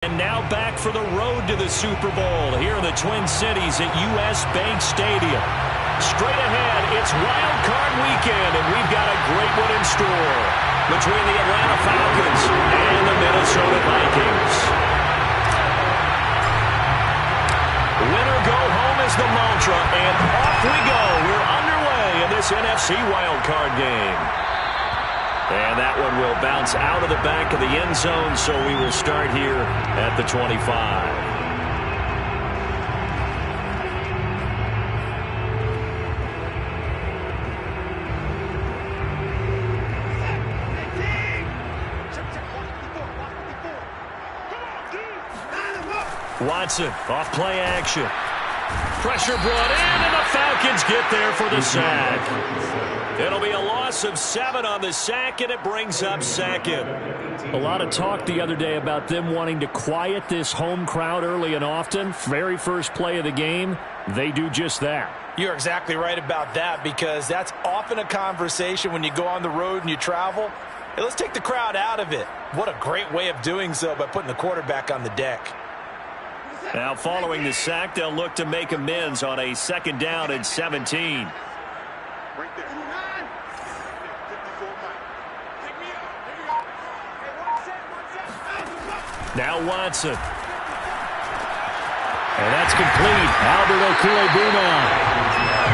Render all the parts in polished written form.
And now back for the road to the Super Bowl here in the Twin Cities at U.S. Bank Stadium. Straight ahead, it's Wild Card Weekend, and we've got a great one in store between the Atlanta Falcons and the Minnesota Vikings. Winner go home is the mantra, and off we go. We're underway in this NFC Wild Card game. And that one will bounce out of the back of the end zone, so we will start here at the 25. Watson, off play action. Pressure brought in, and the Falcons get there for the sack. It'll be a loss of 7 on the sack, and it brings up second. A lot of talk the other day about them wanting to quiet this home crowd early and often. Very first play of the game, they do just that. You're exactly right about that, because that's often a conversation when you go on the road and you travel. Hey, let's take the crowd out of it. What a great way of doing so by putting the quarterback on the deck. Now following the sack, they'll look to make amends on a 2nd down and 17. Now Watson. And that's complete. Albert Okwuegbunam.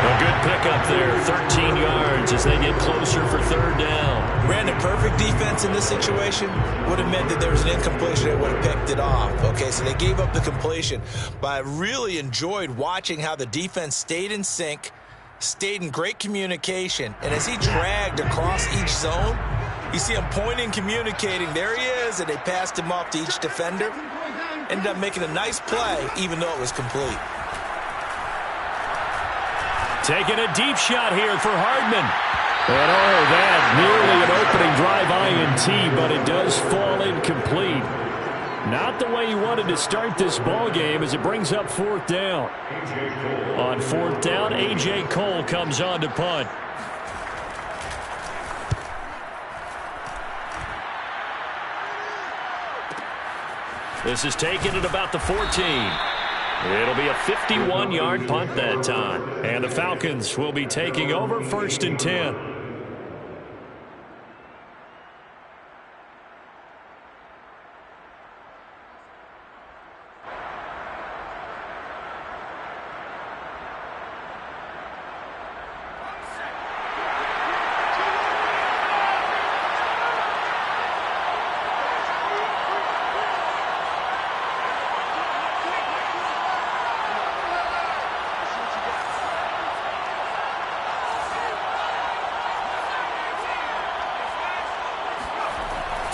A good pickup there. 13 yards as they get closer for 3rd down. Ran the perfect defense in this situation. Would have meant that there was an incompletion that would have picked it off. Okay, so they gave up the completion. But I really enjoyed watching how the defense stayed in sync, stayed in great communication. And as he dragged across each zone, you see him pointing, communicating. There he is, and they passed him off to each defender. Ended up making a nice play, even though it was complete. Taking a deep shot here for Hardman. And that nearly an opening drive INT, but it does fall incomplete. Not the way he wanted to start this ball game as it brings up 4th down. On 4th down, A.J. Cole comes on to punt. This is taken at about the 14. It'll be a 51-yard punt that time. And the Falcons will be taking over 1st and 10.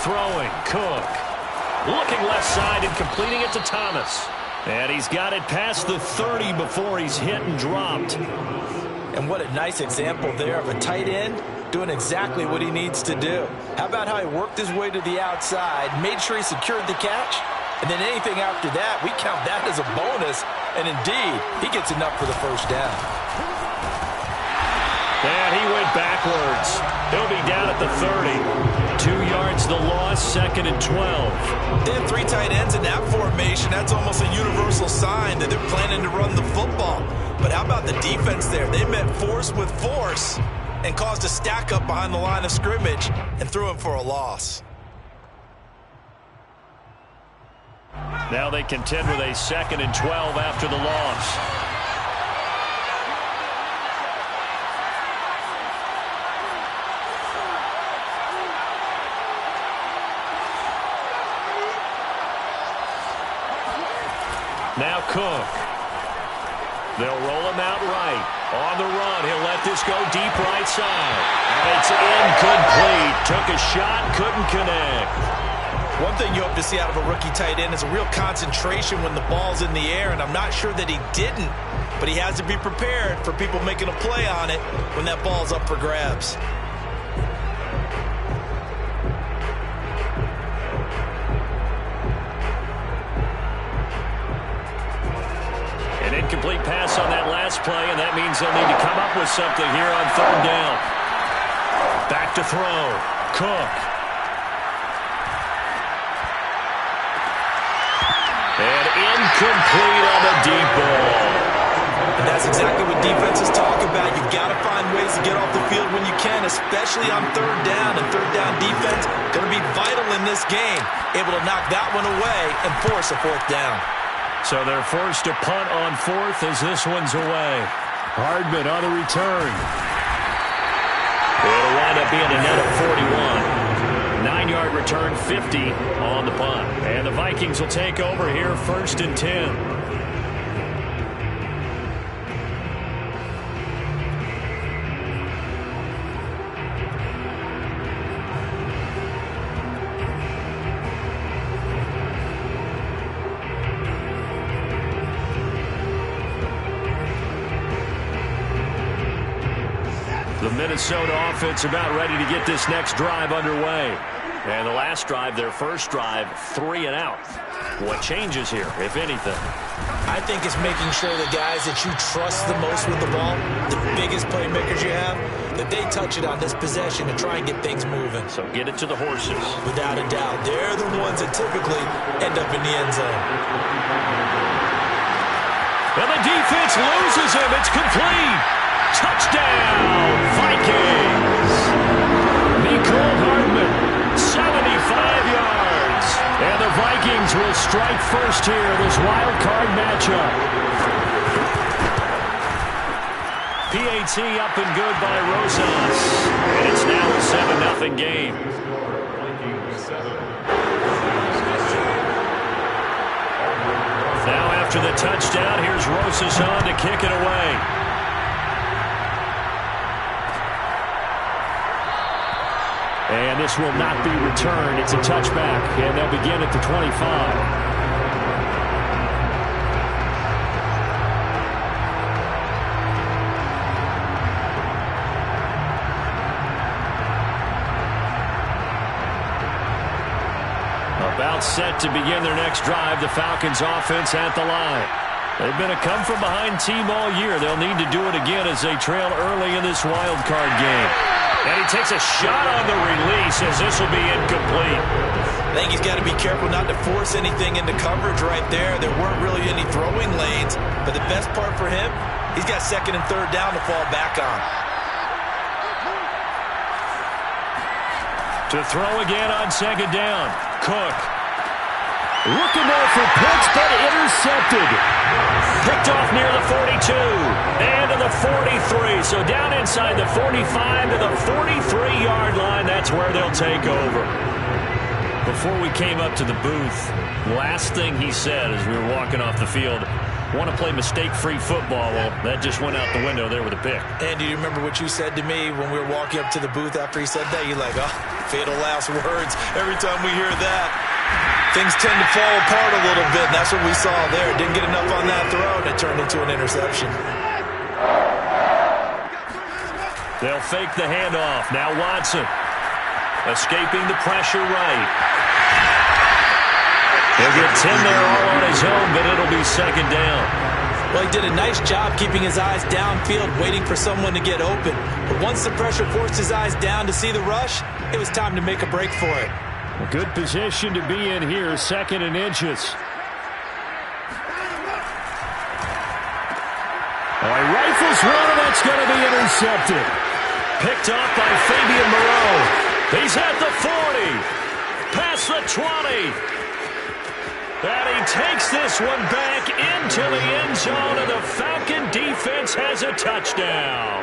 Throwing, Cook. Looking left side and completing it to Thomas. And he's got it past the 30 before he's hit and dropped. And what a nice example there of a tight end doing exactly what he needs to do. How about how he worked his way to the outside, made sure he secured the catch, and then anything after that, we count that as a bonus. And indeed, he gets enough for the 1st down. And he went backwards. He'll be down at the 30. 2 yards the loss, 2nd and 12. They have 3 tight ends in that formation. That's almost a universal sign that they're planning to run the football. But how about the defense there? They met force with force and caused a stack up behind the line of scrimmage and threw him for a loss. Now they contend with a 2nd and 12 after the loss. Now Cook. They'll roll him out right. On the run, he'll let this go deep right side. And it's incomplete. Took a shot, couldn't connect. One thing you hope to see out of a rookie tight end is a real concentration when the ball's in the air, and I'm not sure that he didn't, but he has to be prepared for people making a play on it when that ball's up for grabs. Incomplete pass on that last play, and that means they'll need to come up with something here on 3rd down. Back to throw. Cook. Incomplete on the deep ball. And that's exactly what defenses talk about. You've got to find ways to get off the field when you can, especially on third down. And third down defense going to be vital in this game. Able to knock that one away and force a fourth down. So they're forced to punt on fourth as this one's away. Hardman on the return. It'll wind up being a net of 41. 9-yard return, 50 on the punt. And the Vikings will take over here, 1st and 10. The Minnesota offense about ready to get this next drive underway. And the last drive, their first drive, 3 and out. What changes here, if anything? I think it's making sure the guys that you trust the most with the ball, the biggest playmakers you have, that they touch it on this possession and try and get things moving. So get it to the horses. Without a doubt. They're the ones that typically end up in the end zone. And the defense loses him. It's complete. Touchdown, Vikings. Nicole Hardman, 75 yards. And the Vikings will strike first here, this wild card matchup. PAT up and good by Rosas. And it's now a 7-0 game. Now after the touchdown, here's Rosas on to kick it away. And this will not be returned. It's a touchback, and they'll begin at the 25. About set to begin their next drive, the Falcons offense at the line. They've been a come-from-behind team all year. They'll need to do it again as they trail early in this wild card game. And he takes a shot on the release as this will be incomplete. I think he's got to be careful not to force anything into coverage right there. There weren't really any throwing lanes, but the best part for him, he's got 2nd and 3rd down to fall back on. To throw again on 2nd down. Cook. Looking there for Pitts, but intercepted. Picked off near the 42 and to the 43. So down inside the 45 to the 43-yard line. That's where they'll take over. Before we came up to the booth, last thing he said as we were walking off the field, want to play mistake-free football. Well, that just went out the window there with a pick. And do you remember what you said to me when we were walking up to the booth after he said that? You're like, oh, fatal last words. Every time we hear that, things tend to fall apart a little bit, and that's what we saw there. Didn't get enough on that throw, and it turned into an interception. They'll fake the handoff. Now Watson escaping the pressure right. He'll get 10 there all on his own, but it'll be 2nd down. Well, he did a nice job keeping his eyes downfield, waiting for someone to get open. But once the pressure forced his eyes down to see the rush, it was time to make a break for it. A good position to be in here, 2nd and inches. Rifles one, and that's going to be intercepted. Picked up by Fabian Moreau. He's at the 40. Past the 20. And he takes this one back into the end zone, and the Falcon defense has a touchdown.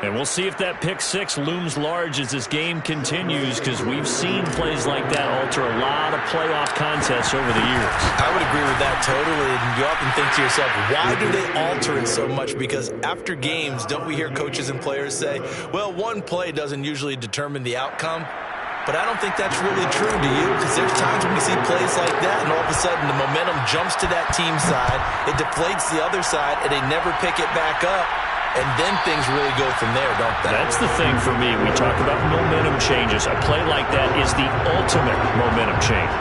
And we'll see if that pick 6 looms large as this game continues, because we've seen plays like that alter a lot of playoff contests over the years. I would agree with that totally. And you often think to yourself, why do they alter it so much? Because after games, don't we hear coaches and players say, well, one play doesn't usually determine the outcome? But I don't think that's really true, do you? Because there's times when we see plays like that, and all of a sudden the momentum jumps to that team side, it deflates the other side, and they never pick it back up. And then things really go from there, don't they? That's the thing for me. We talk about momentum changes. A play like that is the ultimate momentum change.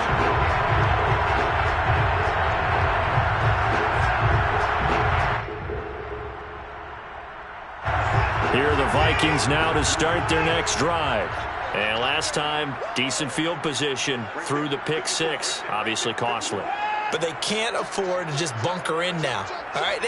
Here are the Vikings now to start their next drive. And last time, decent field position through the pick 6. Obviously costly. but they can't afford to just bunker in now. All right,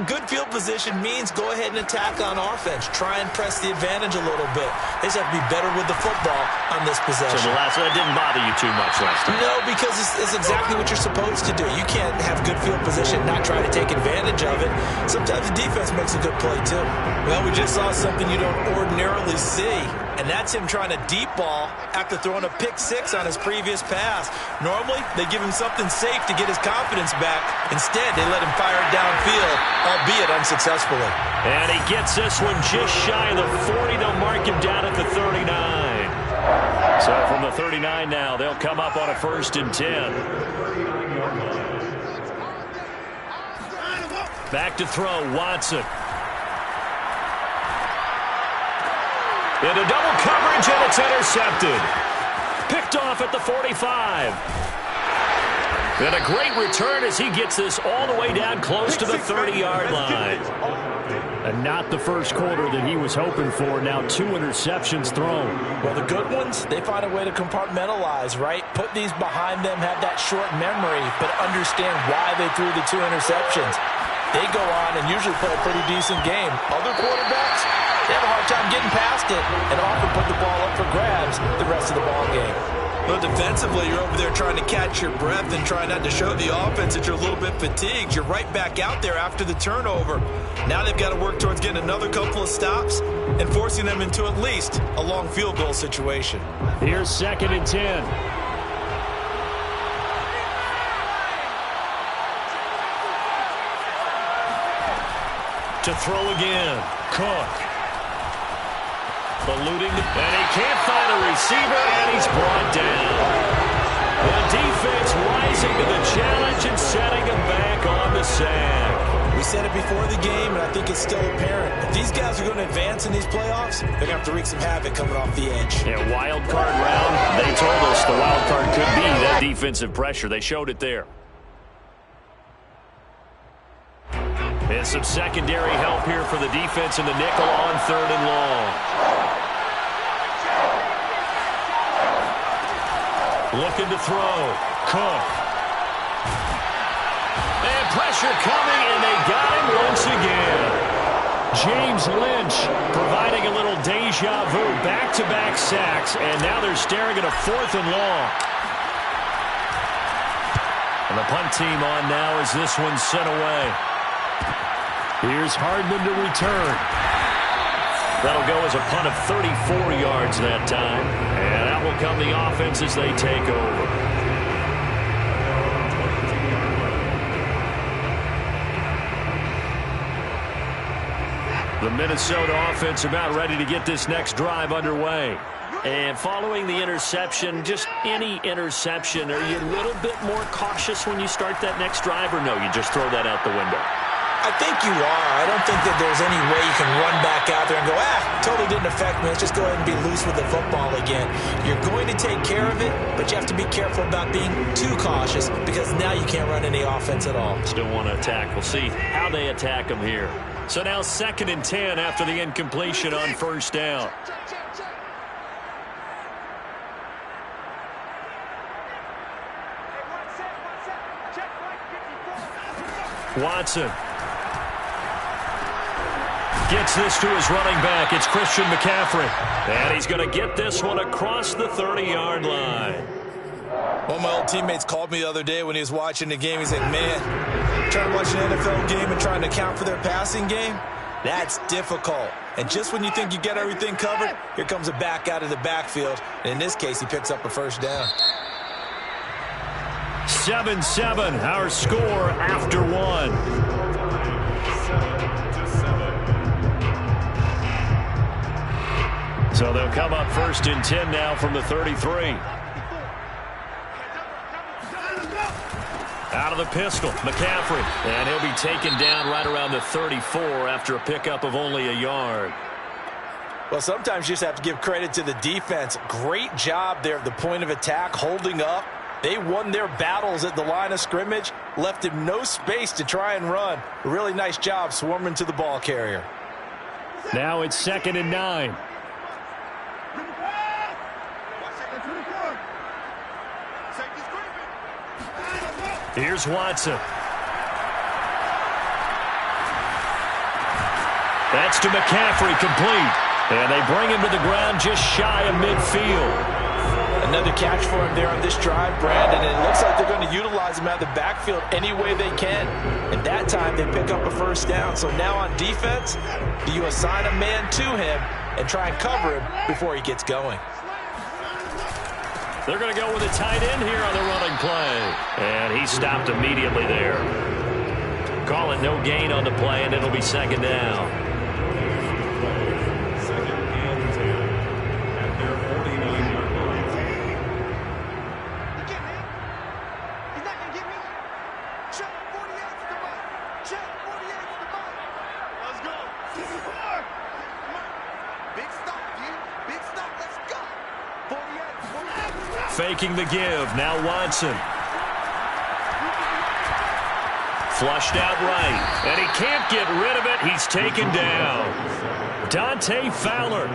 good field position means go ahead and attack on offense. Try and press the advantage a little bit. They just have to be better with the football on this possession. So that didn't bother you too much last time? No, because it's exactly what you're supposed to do. You can't have good field position and not try to take advantage of it. Sometimes the defense makes a good play, too. Well, we just saw something you don't ordinarily see, and that's him trying to deep ball after throwing a pick six on his previous pass. Normally, they give him something safe to get his confidence back. Instead, they let him fire it downfield, albeit unsuccessfully. And he gets this one just shy of the 40. They'll mark him down at the 39. So from the 39 now, they'll come up on a 1st and 10. Back to throw, Watson. Into double coverage, and it's intercepted. Picked off at the 45. And a great return as he gets this all the way down close to the 30-yard line. And not the first quarter that he was hoping for. Now 2 interceptions thrown. Well, the good ones, they find a way to compartmentalize, right? Put these behind them, have that short memory, but understand why they threw the 2 interceptions. They go on and usually play a pretty decent game. Other quarterbacks, they have a hard time getting past it and often put the ball up for grabs the rest of the ball game. Well, defensively, you're over there trying to catch your breath and trying not to show the offense that you're a little bit fatigued. You're right back out there after the turnover. Now they've got to work towards getting another couple of stops and forcing them into at least a long field goal situation. Here's 2nd and 10. To throw again, Cook. Eluding, and he can't find a receiver, and he's brought down. The defense rising to the challenge and setting him back on the sack. We said it before the game, and I think it's still apparent. If these guys are going to advance in these playoffs, they're going to have to wreak some havoc coming off the edge. Yeah, wild card round. They told us the wild card could be that defensive pressure. They showed it there. And some secondary help here for the defense in the nickel on 3rd and long. Looking to throw. Cook. And pressure coming, and they got him once again. James Lynch providing a little deja vu. Back-to-back sacks, and now they're staring at a 4th and long. And the punt team on now as this one's sent away. Here's Hardman to return. That'll go as a punt of 34 yards that time. And out will come the offense as they take over. The Minnesota offense about ready to get this next drive underway. And following the interception, just any interception, are you a little bit more cautious when you start that next drive, or no, you just throw that out the window? I think you are. I don't think that there's any way you can run back out there and go, totally didn't affect me. Let's just go ahead and be loose with the football again. You're going to take care of it, but you have to be careful about being too cautious because now you can't run any offense at all. Still want to attack. We'll see how they attack them here. So now 2nd and 10 after the incompletion on 1st down. Watson gets this to his running back. It's Christian McCaffrey. And he's going to get this one across the 30-yard line. One of my old teammates called me the other day when he was watching the game. He's like, man, trying to watch an NFL game and trying to account for their passing game, that's difficult. And just when you think you get everything covered, here comes a back out of the backfield. And in this case, he picks up a 1st down. 7-7, our score after 1. So they'll come up 1st and 10 now from the 33. Out of the pistol, McCaffrey. And he'll be taken down right around the 34 after a pickup of only a yard. Well, sometimes you just have to give credit to the defense. Great job there at the point of attack, holding up. They won their battles at the line of scrimmage, left him no space to try and run. A really nice job swarming to the ball carrier. Now it's 2nd and 9. Here's Watson. That's to McCaffrey, complete. And they bring him to the ground just shy of midfield. Another catch for him there on this drive, Brandon. And it looks like they're going to utilize him out of the backfield any way they can. And that time they pick up a first down. So now on defense, do you assign a man to him and try and cover him before he gets going? They're going to go with a tight end here on the running play. And he stopped immediately there. Call it no gain on the play, and it'll be second down. Faking the give. Now Watson. Flushed out right. And he can't get rid of it. He's taken down. Dante Fowler.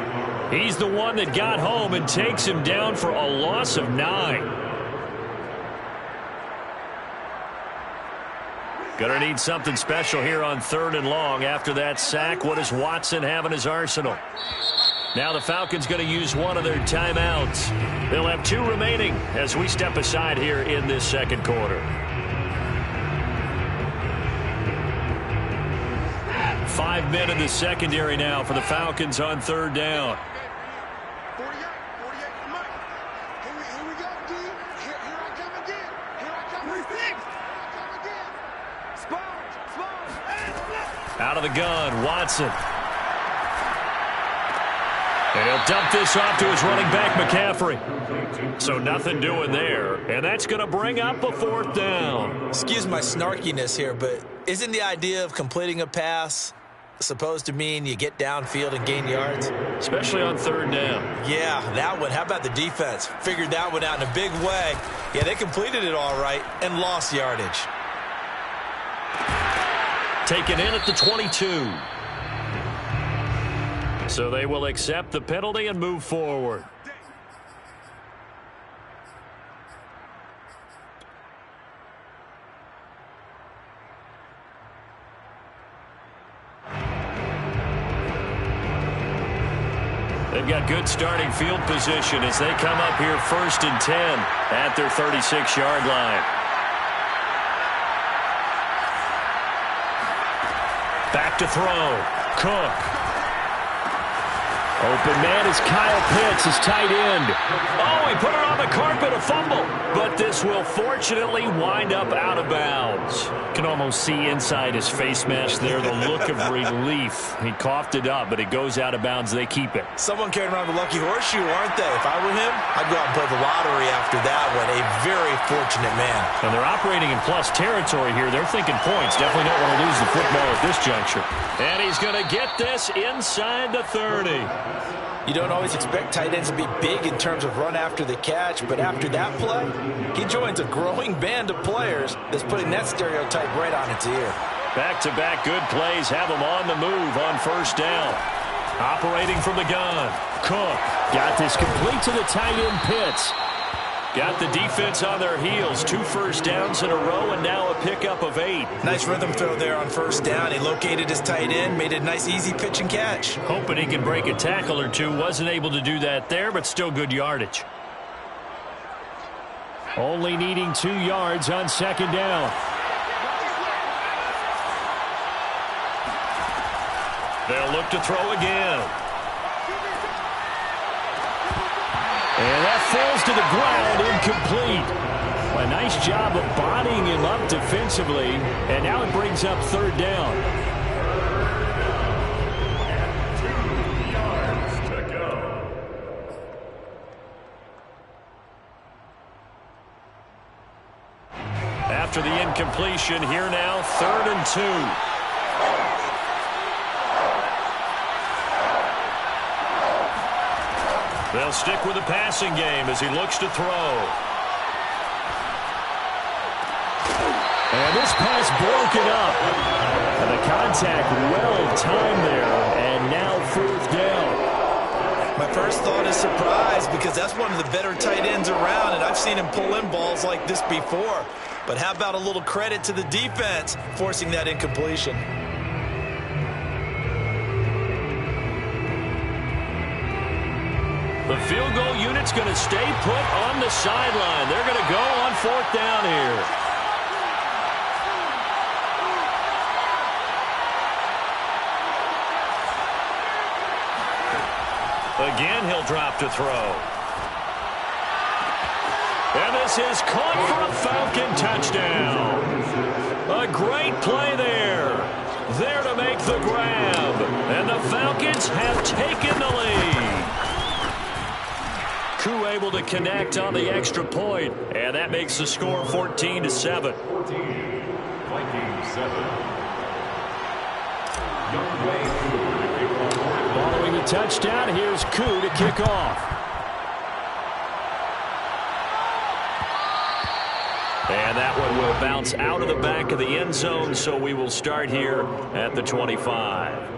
He's the one that got home and takes him down for a loss of 9. Gonna need something special here on 3rd and long. After that sack, what does Watson have in his arsenal? Now the Falcons going to use one of their timeouts. They'll have 2 remaining as we step aside here in this second quarter. 5 men in the secondary now for the Falcons on 3rd down. Out of the gun, Watson. And he'll dump this off to his running back, McCaffrey. So nothing doing there. And that's going to bring up a 4th down. Excuse my snarkiness here, but isn't the idea of completing a pass supposed to mean you get downfield and gain yards? Especially on 3rd down. Yeah, that one. How about the defense? Figured that one out in a big way. Yeah, they completed it all right and lost yardage. Taken in at the 22. So they will accept the penalty and move forward. They've got good starting field position as they come up here 1st and 10 at their 36-yard line. Back to throw. Cook. Open man is Kyle Pitts, his tight end. Oh, he put it on the carpet, a fumble. But this will fortunately wind up out of bounds. Can almost see inside his face mask there the look of relief. He coughed it up, but it goes out of bounds. They keep it. Someone carrying around the lucky horseshoe, aren't they? If I were him, I'd go out and play the lottery after that one. A very fortunate man. And they're operating in plus territory here. They're thinking points. Definitely don't want to lose the football at this juncture. And he's going to get this inside the 30. You don't always expect tight ends to be big in terms of run after the catch, but after that play, he joins a growing band of players that's putting that stereotype right on its ear. Back-to-back good plays have him on the move on 1st down. Operating from the gun. Cook got this complete to the tight end Pitts. Got the defense on their heels. 2 first downs in a row and now a pickup of 8. Nice rhythm throw there on 1st down. He located his tight end, made a nice easy pitch and catch. Hoping he can break a tackle or two. Wasn't able to do that there, but still good yardage. Only needing 2 yards on 2nd down. They'll look to throw again. And that falls to the ground, incomplete. A nice job of bodying him up defensively, and now it brings up 3rd down. 2 yards to go. After the incompletion, here now, 3rd and 2. They'll stick with the passing game as he looks to throw. And this pass broken up. And the contact well timed there. And now 4th down. My first thought is surprise, because that's one of the better tight ends around, and I've seen him pull in balls like this before. But how about a little credit to the defense forcing that incompletion? The field goal unit's going to stay put on the sideline. They're going to go on 4th down here. Again, he'll drop to throw. And this is caught for a Falcon touchdown. A great play there. There to make the grab. And the Falcons have taken the lead. Koo able to connect on the extra point, and that makes the score 14-7. Vikings 7. Following the touchdown, here's Koo to kick off. And that one will bounce out of the back of the end zone, so we will start here at the 25.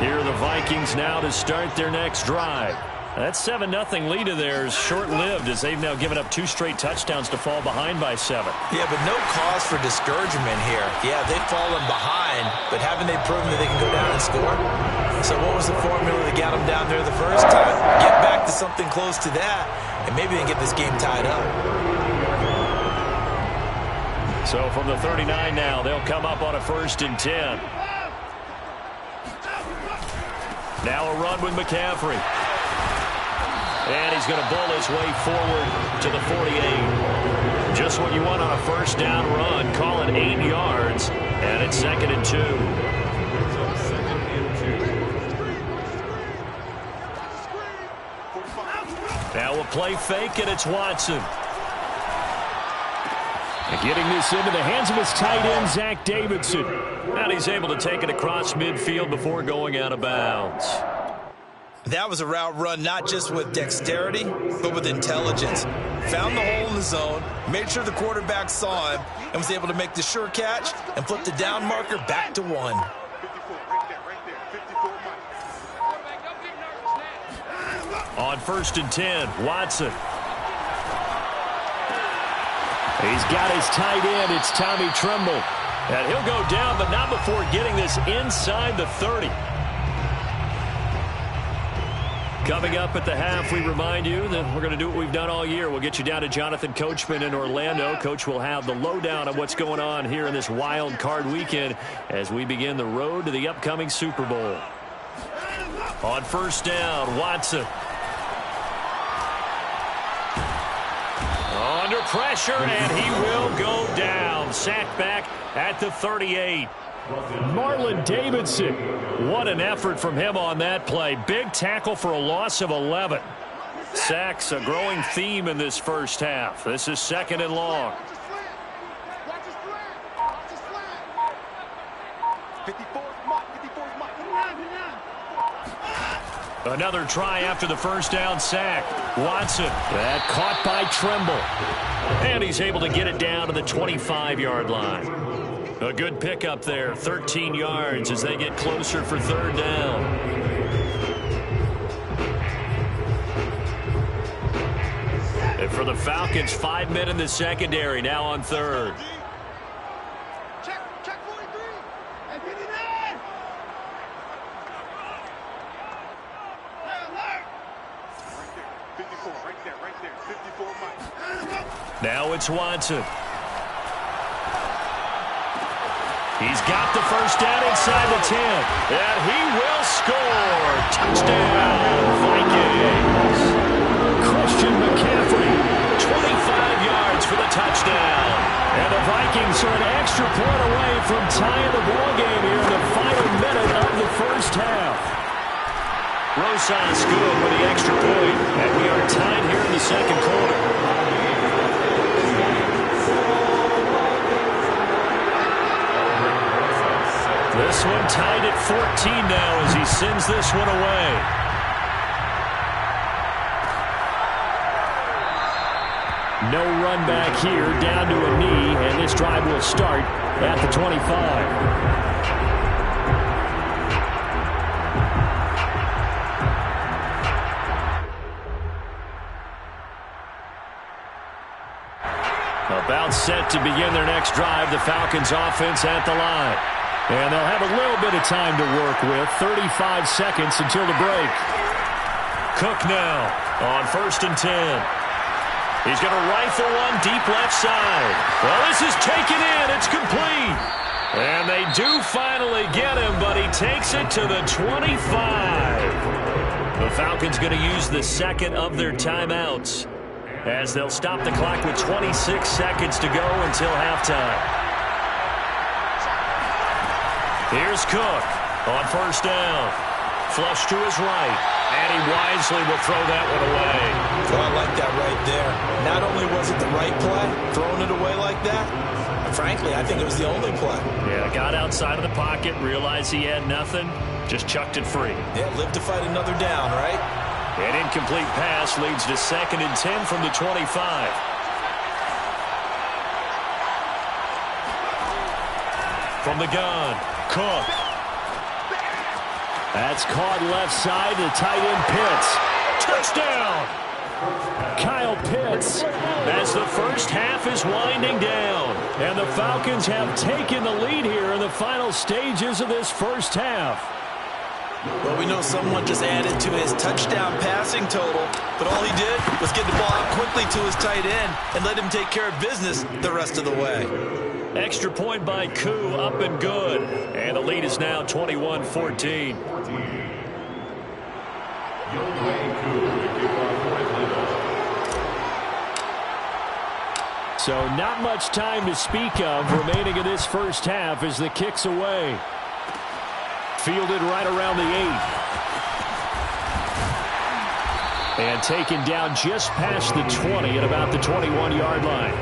Here are the Vikings now to start their next drive. That 7-0 lead of theirs short-lived, as they've now given up 2 straight touchdowns to fall behind by 7. Yeah, but no cause for discouragement here. Yeah, they've fallen behind, but haven't they proven that they can go down and score? So what was the formula that got them down there the first time? Get back to something close to that, and maybe they can get this game tied up. So from the 39 now, they'll come up on a 1st and 10. Now a run with McCaffrey. And he's going to bull his way forward to the 48. Just what you want on a 1st down run. Call it 8 yards. And it's 2nd and 2. Now a play fake, and it's Watson. Getting this into the hands of his tight end, Zach Davidson. And he's able to take it across midfield before going out of bounds. That was a route run not just with dexterity, but with intelligence. Found the hole in the zone, made sure the quarterback saw him, and was able to make the sure catch and flip the down marker back to 1. On 1st and 10, Watson. He's got his tight end. It's Tommy Tremble. And he'll go down, but not before getting this inside the 30. Coming up at the half, we remind you that we're going to do what we've done all year. We'll get you down to Jonathan Coachman in Orlando. Coach will have the lowdown on what's going on here in this wild card weekend as we begin the road to the upcoming Super Bowl. On 1st down, Watson. Under pressure, and he will go down. Sacked back at the 38. Marlon Davidson. What an effort from him on that play. Big tackle for a loss of 11. Sacks, a growing theme in this first half. This is 2nd and long. Another try after the 1st down sack. Watson. That caught by Tremble. And he's able to get it down to the 25-yard line. A good pickup there, 13 yards as they get closer for 3rd down. And for the Falcons, 5 men in the secondary, now on 3rd. Now it's Watson. He's got the 1st down inside the 10. And he will score. Touchdown, Vikings. Christian McCaffrey. 25 yards for the touchdown. And the Vikings are an extra point away from tying the ball game here in the final minute of the first half. Rosas good with the extra point. And we are tied here in the 2nd quarter. This one tied at 14 now as he sends this one away. No run back here, down to a knee, and this drive will start at the 25. About set to begin their next drive, the Falcons offense at the line. And they'll have a little bit of time to work with, 35 seconds until the break. Cook now on 1st and 10. He's going to rifle one deep left side. Well, this is taken in. It's complete. And they do finally get him, but he takes it to the 25. The Falcons going to use the second of their timeouts, as they'll stop the clock with 26 seconds to go until halftime. Here's Cook on 1st down. Flush to his right, and he wisely will throw that one away. Oh, I like that right there. Not only was it the right play, throwing it away like that, frankly, I think it was the only play. Yeah, got outside of the pocket, realized he had nothing, just chucked it free. Yeah, live to fight another down, right? An incomplete pass leads to 2nd and 10 from the 25. From the gun, Cook. That's caught left side to tight end Pitts. Touchdown! Kyle Pitts, as the first half is winding down. And the Falcons have taken the lead here in the final stages of this first half. Well, we know someone just added to his touchdown passing total, but all he did was get the ball out quickly to his tight end and let him take care of business the rest of the way. Extra point by Koo, up and good. And the lead is now 21-14. So not much time to speak of remaining in this first half as the kick's away. Fielded right around the 8. And taken down just past the 20 at about the 21-yard line.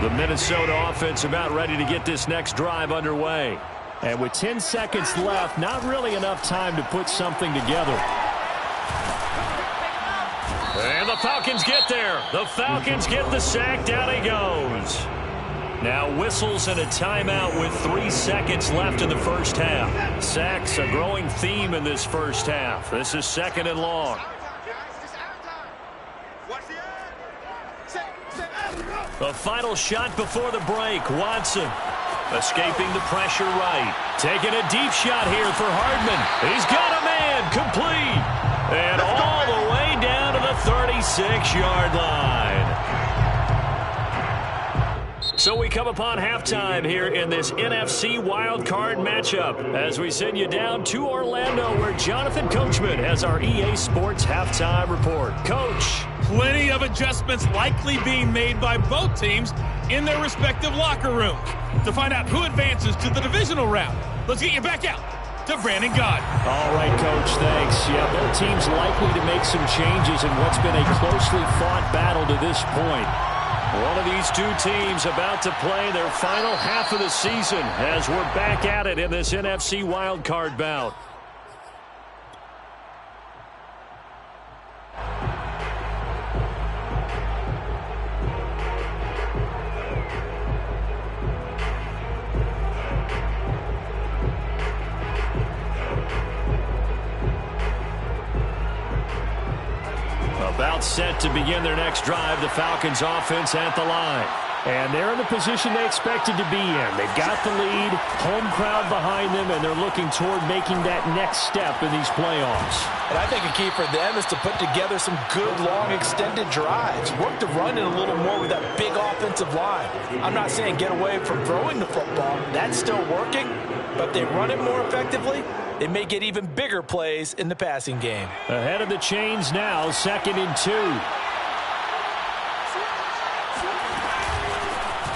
The Minnesota offense about ready to get this next drive underway. And with 10 seconds left, not really enough time to put something together. And the Falcons get there. The Falcons get the sack. Down he goes. Now whistles and a timeout with 3 seconds left in the first half. Sacks, a growing theme in this first half. This is 2nd and long. The final shot before the break. Watson escaping the pressure right. Taking a deep shot here for Hardman. He's got a man. Complete. And all the way down to the 36-yard line. So we come upon halftime here in this NFC wildcard matchup as we send you down to Orlando, where Jonathan Coachman has our EA Sports halftime report. Coach. Plenty of adjustments likely being made by both teams in their respective locker rooms. To find out who advances to the divisional round, let's get you back out to Brandon Gaudin. All right, Coach, thanks. Yeah, both teams likely to make some changes in what's been a closely fought battle to this point. One of these two teams about to play their final half of the season as we're back at it in this NFC wildcard bout. About set to begin their next drive, the Falcons offense at the line. And they're in the position they expected to be in. They've got the lead, home crowd behind them, and they're looking toward making that next step in these playoffs. And I think a key for them is to put together some good, long, extended drives. Work the run in a little more with that big offensive line. I'm not saying get away from throwing the football. That's still working. But they run it more effectively, they may get even bigger plays in the passing game. Ahead of the chains now, 2nd and 2.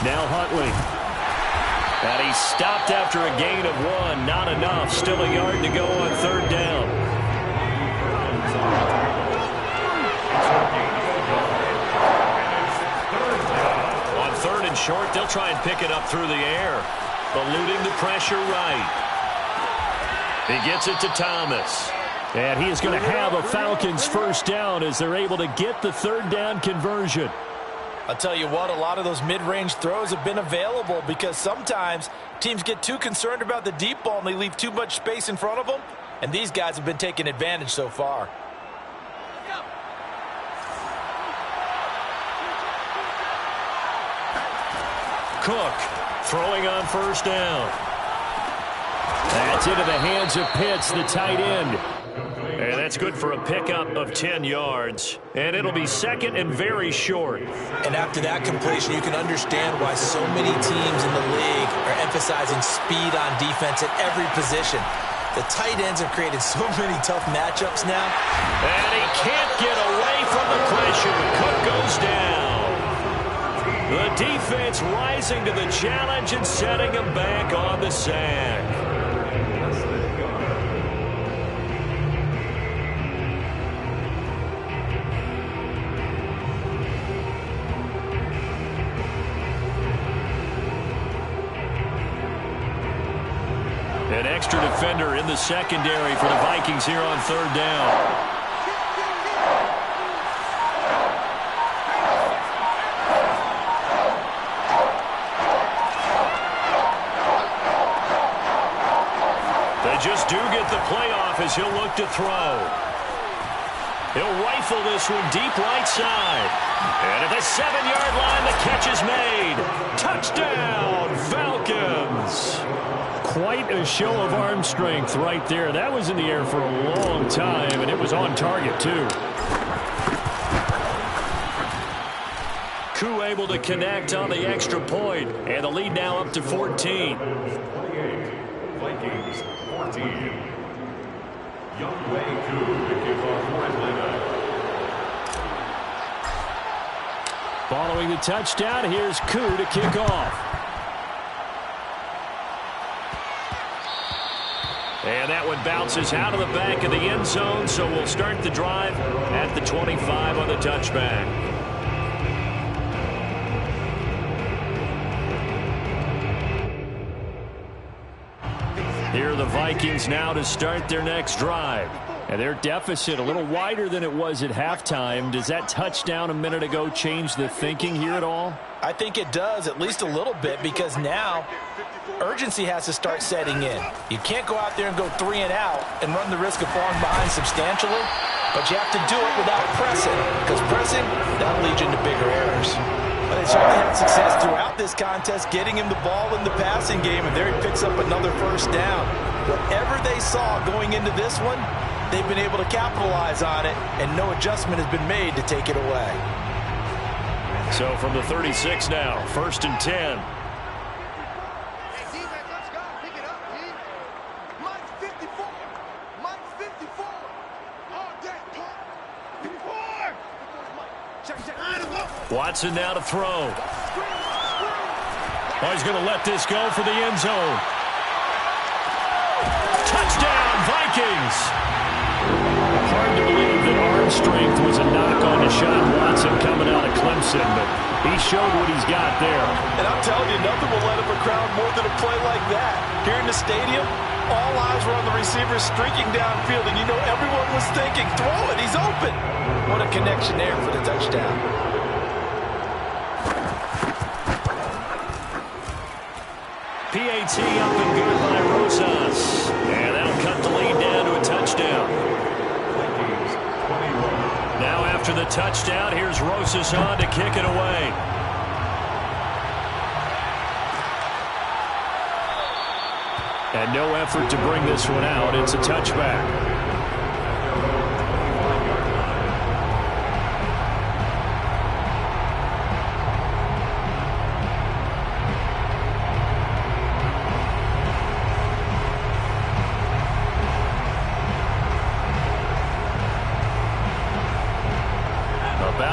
Now Huntley. And he stopped after a gain of 1. Not enough. Still a yard to go on 3rd down. On 3rd and short They'll try and pick it up through the air. Eluding the pressure right. He gets it to Thomas. And he is going to have a Falcons first down as they're able to get the third down conversion. I'll tell you what, a lot of those mid-range throws have been available because sometimes teams get too concerned about the deep ball and they leave too much space in front of them. And these guys have been taking advantage so far. Cook throwing on first down. That's into the hands of Pitts, the tight end. And that's good for a pickup of 10 yards. And it'll be second and very short. And after that completion, you can understand why so many teams in the league are emphasizing speed on defense at every position. The tight ends have created so many tough matchups now. And he can't get away from the pressure. Cook goes down. The defense rising to the challenge and setting him back on the sack. An extra defender in the secondary for the Vikings here on third down. They just do get the playoff as he'll look to throw. He'll rifle this one deep right side. And at the 7-yard line, the catch is made. Touchdown, Falcons. Quite a show of arm strength right there. That was in the air for a long time, and it was on target, too. Koo able to connect on the extra point, and the lead now up to 14. Vikings 14. Young Wei Koo to kick off for Atlanta. Following the touchdown, here's Koo to kick off. And that one bounces out of the back of the end zone, so we'll start the drive at the 25 on the touchback. Here are the Vikings now to start their next drive. And their deficit a little wider than it was at halftime. Does that touchdown a minute ago change the thinking here at all? I think it does, at least a little bit, because now urgency has to start setting in. You can't go out there and go 3 and out and run the risk of falling behind substantially, but you have to do it without pressing, because pressing, that'll lead you into bigger errors. But they certainly had success throughout this contest, getting him the ball in the passing game, and there he picks up another first down. Whatever they saw going into this one, they've been able to capitalize on it, and no adjustment has been made to take it away. So from the 36 now, first and 10. Watson now to throw. Oh, he's going to let this go for the end zone. Touchdown, Vikings! Hard to believe that arm strength was a knock on Deshaun Watson coming out of Clemson, but he showed what he's got there. And I'm telling you, nothing will let up a crowd more than a play like that. Here in the stadium, all eyes were on the receiver streaking downfield, and you know everyone was thinking, throw it, he's open. What a connection there for the touchdown. PAT up and good by Rosas. And that'll cut the lead down to a touchdown. Now after the touchdown, here's Rosas on to kick it away. And no effort to bring this one out. It's a touchback.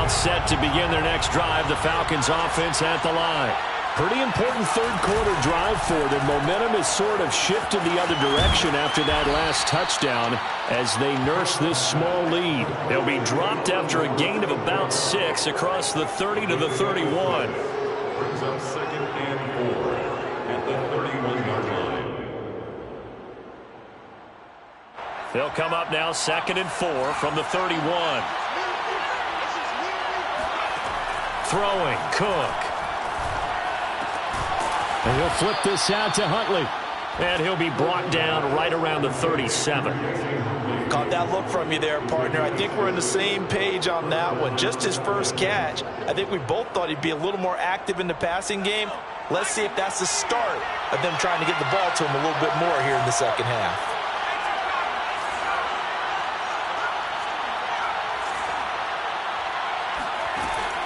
Set to begin their next drive. The Falcons offense at the line. Pretty important third quarter drive for them. Momentum has sort of shifted the other direction after that last touchdown as they nurse this small lead. They'll be dropped after a gain of about 6 across the 30 to the 31. brings up 2nd and 4 at the 31-yard line. They'll come up now 2nd and 4 from the 31. Throwing, Cook. And he'll flip this out to Huntley. And he'll be brought down right around the 37. Caught that look from you there, partner. I think we're on the same page on that one. Just his first catch. I think we both thought he'd be a little more active in the passing game. Let's see if that's the start of them trying to get the ball to him a little bit more here in the second half.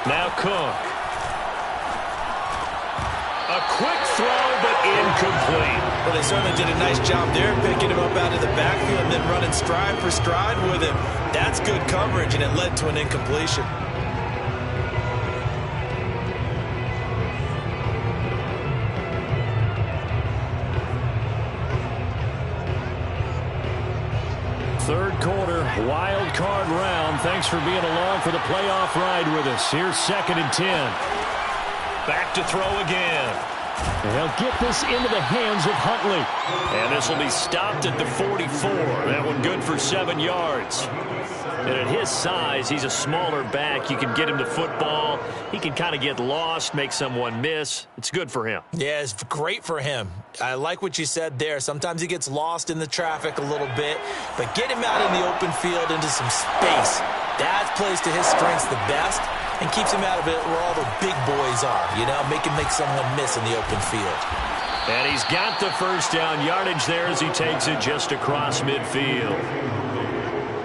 Now Cook. A quick throw, but incomplete. Well, they certainly did a nice job there, picking him up out of the backfield and then running stride for stride with him. That's good coverage, and it led to an incompletion. Third quarter, wild card round. Thanks for being along for the playoff ride with us. Here's 2nd and 10. Back to throw again. And they'll get this into the hands of Huntley. And this will be stopped at the 44. That one good for 7 yards. And at his size, he's a smaller back. You can get him to football. He can kind of get lost, make someone miss. It's good for him. Yeah, it's great for him. I like what you said there. Sometimes he gets lost in the traffic a little bit, but get him out in the open field into some space. That plays to his strengths the best and keeps him out of it where all the big boys are, you know, make someone miss in the open field. And he's got the first down yardage there as he takes it just across midfield.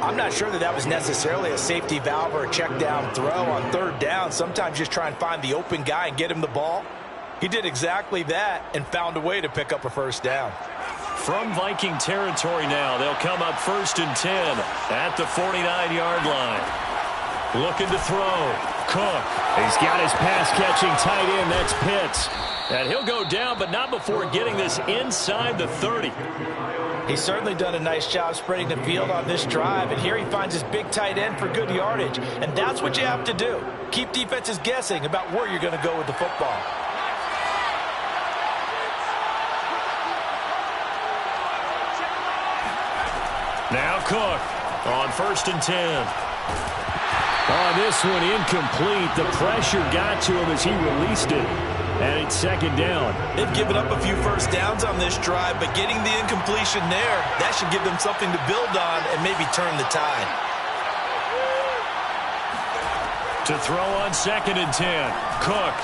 I'm not sure that was necessarily a safety valve or a check down throw on third down. Sometimes just try and find the open guy and get him the ball. He did exactly that and found a way to pick up a first down. From Viking territory now, they'll come up 1st and 10 at the 49-yard line. Looking to throw. Cook. He's got his pass-catching tight end. That's Pitts. And he'll go down, but not before getting this inside the 30. He's certainly done a nice job spreading the field on this drive, and here he finds his big tight end for good yardage. And that's what you have to do. Keep defenses guessing about where you're going to go with the football. Now Cook on 1st and 10. Oh, this one incomplete. The pressure got to him as he released it. And it's 2nd down. They've given up a few first downs on this drive, but getting the incompletion there, that should give them something to build on and maybe turn the tide. To throw on 2nd and 10. Cook.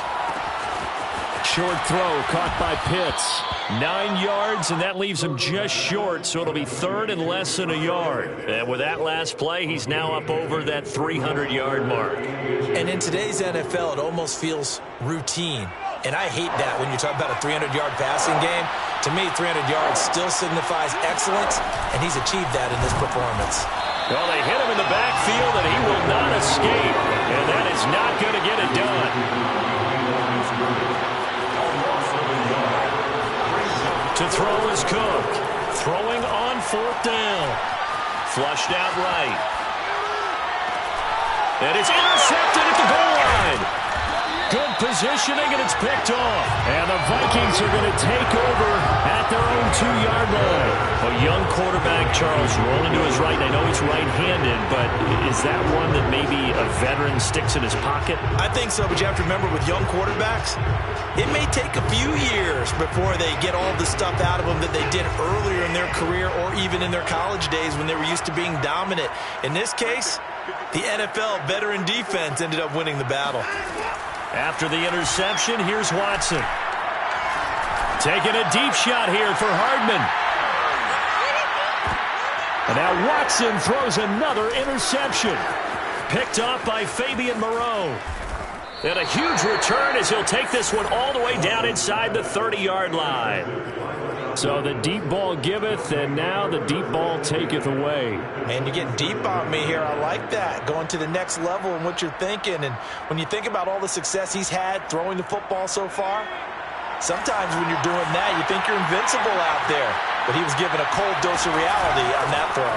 Short throw caught by Pitts. 9 yards, and that leaves him just short, so it'll be 3rd and less than a yard. And with that last play, he's now up over that 300-yard mark. And in today's NFL, it almost feels routine. And I hate that when you're talking about a 300-yard passing game. To me, 300 yards still signifies excellence, and he's achieved that in this performance. Well, they hit him in the backfield, and he will not escape. And that is not going to get it done. To throw is Cook. Throwing on 4th down. Flushed out right. And it's intercepted at the goal line. Good positioning, and it's picked off. And the Vikings are going to take over at their own 2-yard line. A young quarterback, Charles, rolling to his right. I know he's right-handed, but is that one that maybe a veteran sticks in his pocket? I think so, but you have to remember with young quarterbacks, it may take a few years before they get all the stuff out of them that they did earlier in their career or even in their college days when they were used to being dominant. In this case, the NFL veteran defense ended up winning the battle. After the interception, here's Watson. Taking a deep shot here for Hardman. And now Watson throws another interception. Picked off by Fabian Moreau. And a huge return as he'll take this one all the way down inside the 30-yard line. So the deep ball giveth, and now the deep ball taketh away. And you're getting deep on me here. I like that. Going to the next level and what you're thinking. And when you think about all the success he's had throwing the football so far, sometimes when you're doing that, you think you're invincible out there. But he was given a cold dose of reality on that throw.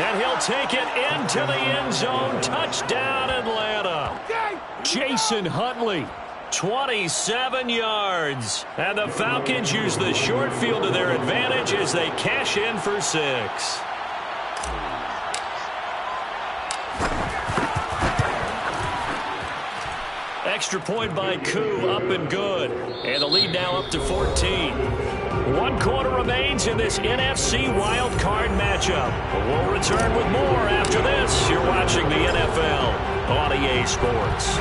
And he'll will take it into the end zone. Touchdown, Atlanta. Jason Huntley, 27 yards. And the Falcons use the short field to their advantage as they cash in for 6. Extra point by Koo, up and good. And the lead now up to 14. 1 quarter remains in this NFC wild card matchup. We'll return with more after this. You're watching the NFL on EA Sports.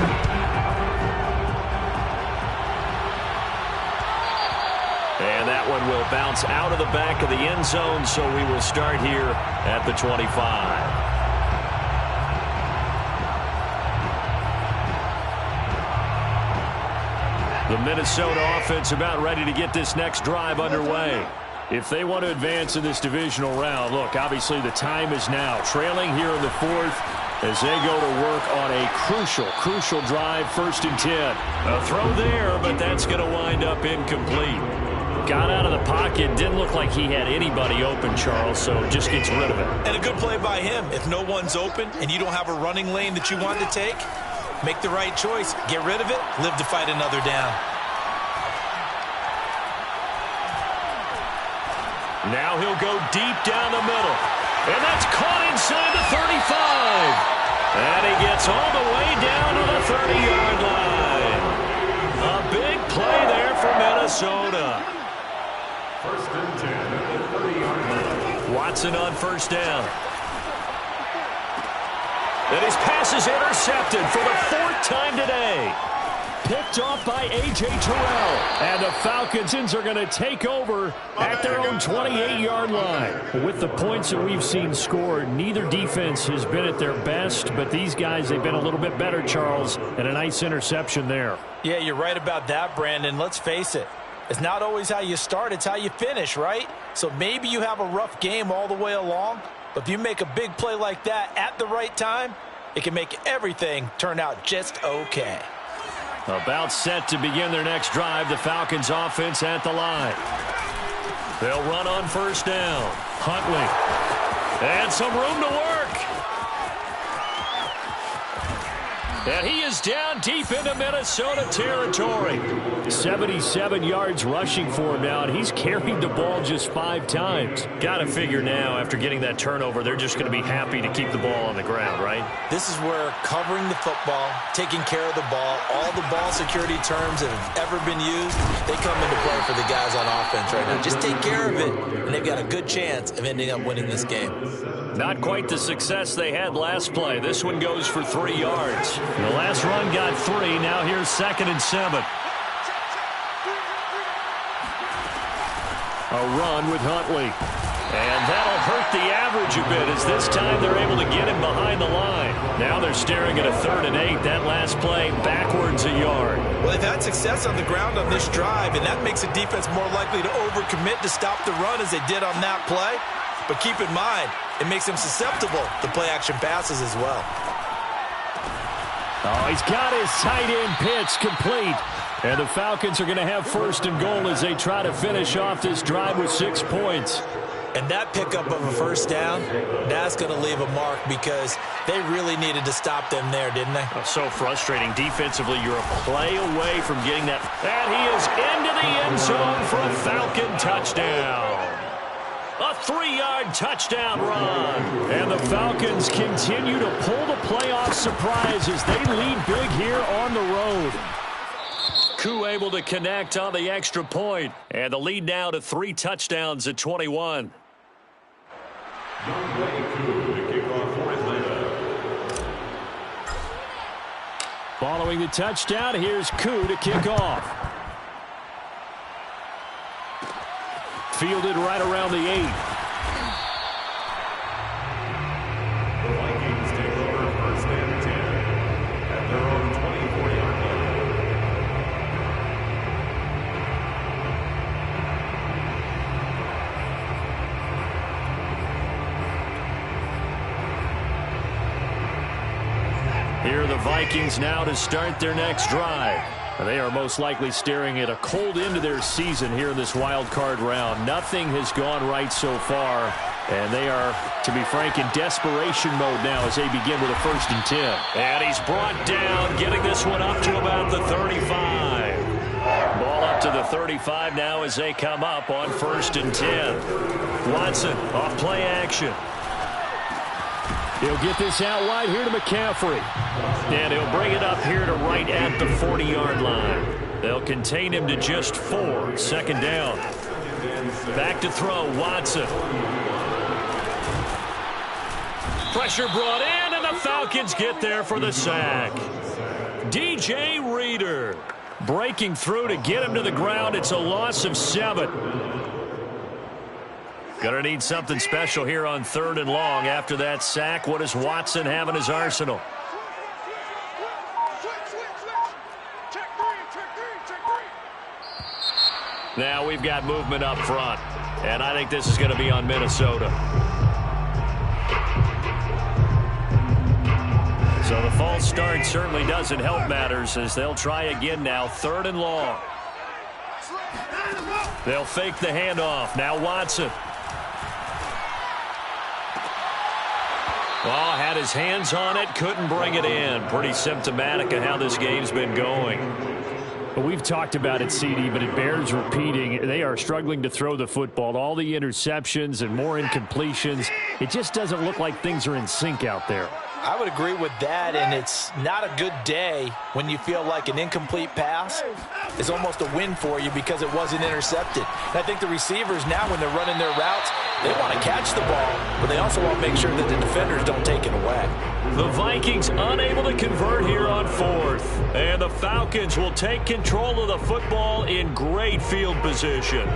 And that one will bounce out of the back of the end zone, so we will start here at the 25. The Minnesota offense about ready to get this next drive underway. If they want to advance in this divisional round, look, obviously the time is now. Trailing here in the 4th as they go to work on a crucial drive, 1st and 10. A throw there, but that's going to wind up incomplete. Got out of the pocket, didn't look like he had anybody open, Charles, so just gets rid of it. And a good play by him. If no one's open and you don't have a running lane that you want to take, make the right choice. Get rid of it. Live to fight another down. Now he'll go deep down the middle. And that's caught inside the 35. And he gets all the way down to the 30-yard line. A big play there for Minnesota. 1st and 10 at the 30-yard line. Watson on 1st down. And his pass is intercepted for the 4th time today. Picked off by A.J. Terrell. And the Falcons are going to take over at their own 28-yard line. With the points that we've seen scored, neither defense has been at their best, but these guys, they've been a little bit better, Charles, and a nice interception there. Yeah, you're right about that, Brandon. Let's face it. It's not always how you start, it's how you finish, right? So maybe you have a rough game all the way along, but if you make a big play like that at the right time, it can make everything turn out just okay. About set to begin their next drive, the Falcons offense at the line. They'll run on 1st down. Huntley. And some room to work. And he is down deep into Minnesota territory. 77 yards rushing for him now, and he's carried the ball just 5 times. Got to figure now, after getting that turnover, they're just going to be happy to keep the ball on the ground, right? This is where covering the football, taking care of the ball, all the ball security terms that have ever been used, they come into play for the guys on offense right now. Just take care of it, and they've got a good chance of ending up winning this game. Not quite the success they had last play. This one goes for 3 yards. The last run got 3. Now here's 2nd and 7. A run with Huntley. And that'll hurt the average a bit as this time they're able to get him behind the line. Now they're staring at a 3rd and 8. That last play backwards a yard. Well, they've had success on the ground on this drive, and that makes the defense more likely to overcommit to stop the run as they did on that play. But keep in mind, it makes them susceptible to play-action passes as well. Oh, he's got his tight end pitch complete. And the Falcons are going to have 1st and goal as they try to finish off this drive with 6 points. And that pickup of a 1st down, that's going to leave a mark because they really needed to stop them there, didn't they? Oh, so frustrating. Defensively, you're a play away from getting that. And he is into the end zone for a Falcon touchdown. A 3-yard touchdown run. And the Falcons continue to pull the playoff surprise as they lead big here on the road. Koo able to connect on the extra point. And the lead now to 3 touchdowns at 21. Following the touchdown, here's Koo to kick off. Fielded right around the 8. The Vikings take over 1st and 10 at their own 24-yard line. Here are the Vikings now to start their next drive. They are most likely staring at a cold end to their season here in this wild card round. Nothing has gone right so far And they are, to be frank, in desperation mode now as they begin with a 1st and 10. And he's brought down, getting this one up to about the 35. Ball up to the 35 now as they come up on 1st and 10. Watson off play action. He'll get this out wide here to McCaffrey. And he'll bring it up here to right at the 40-yard line. They'll contain him to just 4. 2nd down. Back to throw, Watson. Pressure brought in, and the Falcons get there for the sack. DJ Reader breaking through to get him to the ground. It's a loss of 7. Gonna need something special here on 3rd and long. After that sack, what does Watson have in his arsenal? Now we've got movement up front, and I think this is going to be on Minnesota. So the false start certainly doesn't help matters as they'll try again now. 3rd and long. They'll fake the handoff. Now Watson. Well, had his hands on it, couldn't bring it in. Pretty symptomatic of how this game's been going. Well, we've talked about it, CD, but it bears repeating. They are struggling to throw the football. All the interceptions and more incompletions. It just doesn't look like things are in sync out there. I would agree with that, and it's not a good day when you feel like an incomplete pass is almost a win for you because it wasn't intercepted. And I think the receivers now, when they're running their routes, they want to catch the ball, but they also want to make sure that the defenders don't take it away. The Vikings unable to convert here on 4th. And the Falcons will take control of the football in great field position.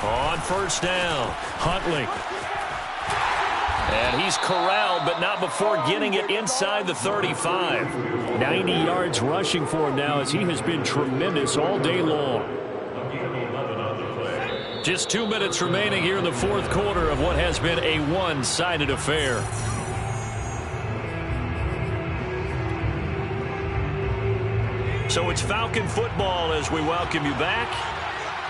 On 1st down, Huntley. And he's corralled, but not before getting it inside the 35. 90 yards rushing for him now as he has been tremendous all day long. Just 2 minutes remaining here in the 4th quarter of what has been a one-sided affair. So it's Falcon football as we welcome you back.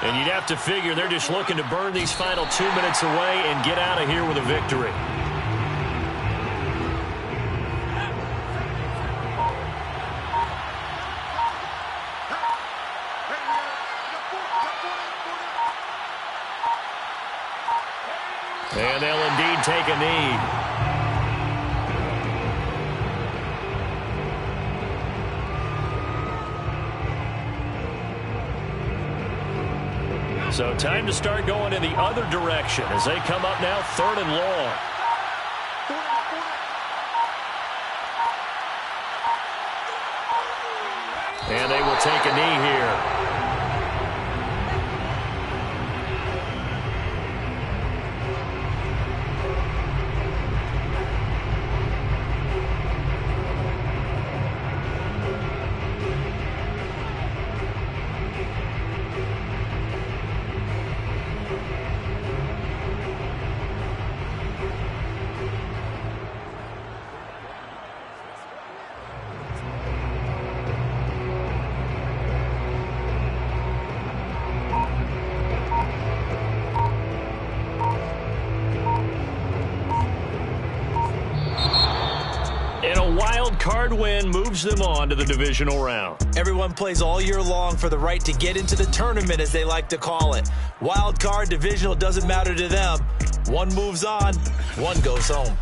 And you'd have to figure they're just looking to burn these final 2 minutes away and get out of here with a victory. And they'll indeed take a knee. So time to start going in the other direction as they come up now 3rd and long. And they will take a knee here. Card win moves them on to the divisional round. Everyone plays all year long for the right to get into the tournament, as they like to call it. Wild card, divisional, doesn't matter to them. One moves on, one goes home.